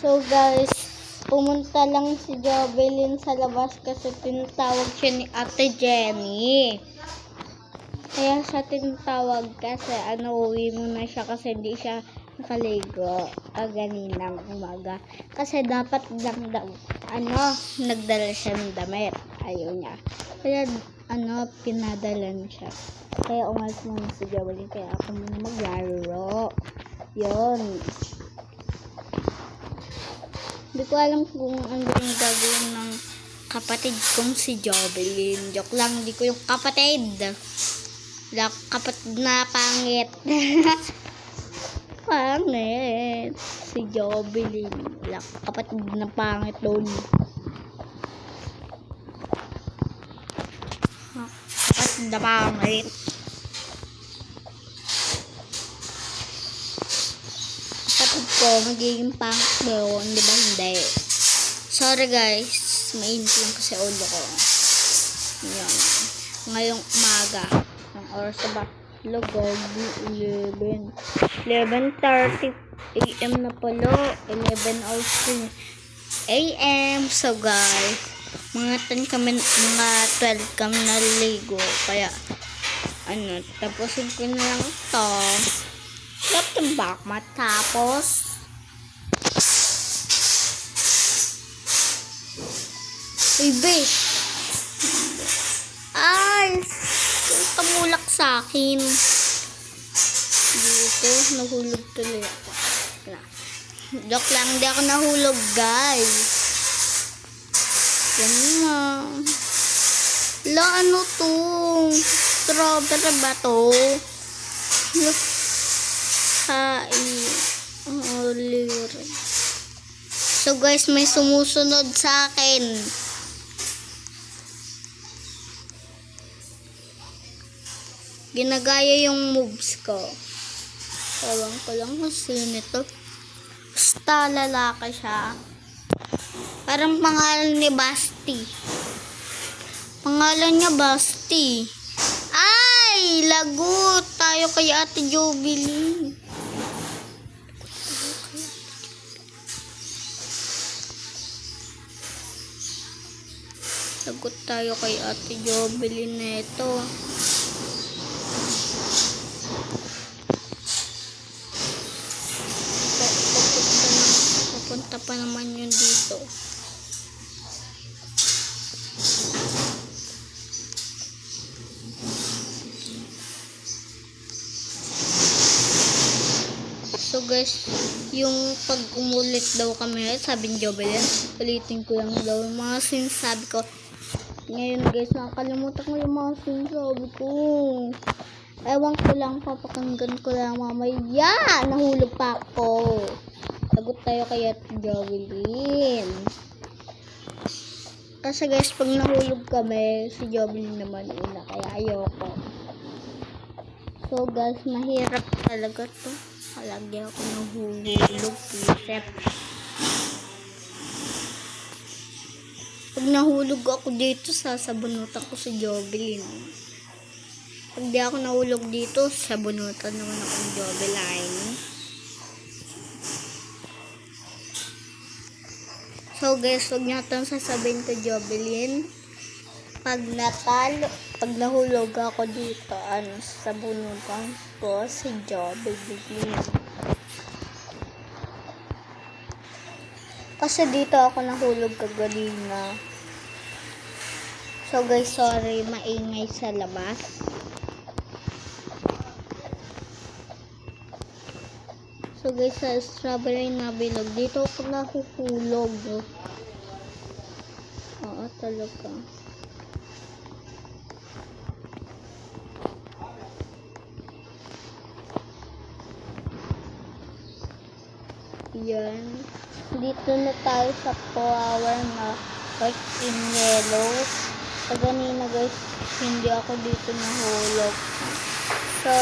So guys, pumunta lang si Jovelyn sa labas kasi tinatawag siya ni Ate Jenny. Kaya siya tinatawag kasi uwi muna siya kasi hindi siya nakaligo kaninang umaga. Kasi dapat lang daw, nagdala siya ng damit. Ayaw niya. Kaya pinadala siya. Kaya umalis muna si Jovelyn. Kaya ako muna maglaro. Yun. Hindi ko alam kung ano yung gagawin ng kapatid kong si Jovelyn. Joke lang, hindi ko yung kapatid. Kapatid na pangit. Pangit. Si Jovelyn. Kapatid na pangit doon. Kapatid na pangit. Ko magiging pangit doon, di ba? Hindi. Sorry guys, mainit lang kasi ulo ko. Yan. Ngayong umaga, ang oras ba? Lugog, 11:30 AM na pala, 11:03 AM. So guys, mga 12 kami naligo. Kaya, tapusin ko na lang ito. Tembak matapos Ibe ay tumulak sa akin dito. Nahulog tuloy ako. Joke lang, hindi ako nahulog guys. Yan na. Ano to? Strawberry ba to? So guys, may sumusunod sa akin. Ginagaya yung moves ko. Ewan ko lang kung sino ito. Basta lalaki siya. Parang pangalan ni Basti. Pangalan niya Basti. Ay! Lagot! Tayo kay Ate Jovelyn. Lagot tayo kay Ate Jovelyn na ito. Papunta pa naman yun dito. So guys, yung pag umulit daw kami, sabi ni Jovelyn, ulitin ko lang daw yung mga sinasabi ko. Ngayon guys, nakakalimutan ko yung mga sinasabi ko. Ewan ko lang, papakinggan ko lang mamaya. Nahulog pa ako. Sagot tayo kay Ate Jovelyn. Kasi guys, pag nahulog kami, si Jovelyn naman una, kaya ayoko. So guys, mahirap talaga to. Lagi ako nahulog, isip. Pag nahulog ako dito, sasabunutan ko si Jovelyn. Pag di ako nahulog dito, sabunutan naman ako ni Jovelyn. So guys, huwag natin sasabihin kay Jovelyn. Pag nahulog ako dito, sabunutan ko si Jovelyn. Kasi dito ako nahulog kagalina. So guys, sorry, maingay sa labas. So guys, sa strawberry na bilog, dito ako nahuhulog. Oo, talaga. Yan. Dito na tayo sa flower na white in yellow. Sa ganina guys, hindi ako dito nahulog. So,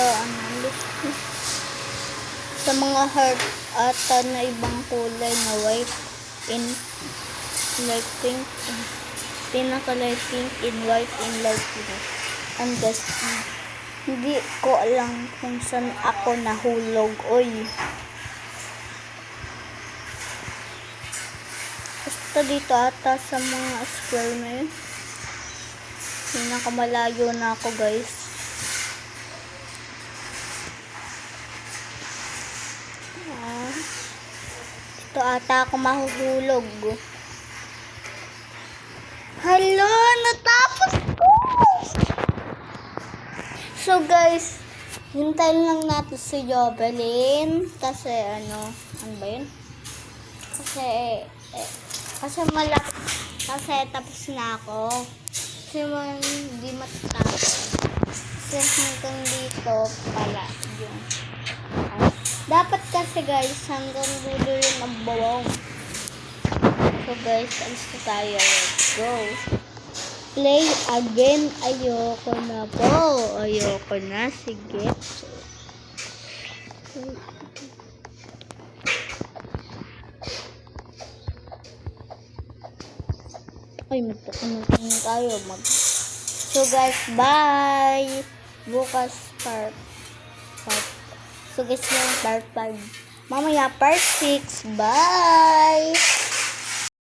sa mga heart ata na ibang kulay na white in light pink, pinaka-light pink in white in light pink. And guys, hindi ko alam kung saan ako nahulog. Oy. Basta dito ata sa mga square na yun. Pinakamalayo na ako, guys. Dito ata ako mahuhulog. Hala, natapos ko! So guys, hintayin lang natin si Jovelyn. Kasi ano ba yun? Kasi tapos na ako. Kasi hindi matatapos. Kasi hanggang dito pala yung dapat kasi guys, hanggang dulo yun ang bawang. So guys, alis na tayo. Let's go. Play again. Ayoko na po. Ayoko na. Sige. Ay, magtatanong tayo. So guys, bye. Bukas part. So guys, yung part 5. Mamaya part 6. Bye.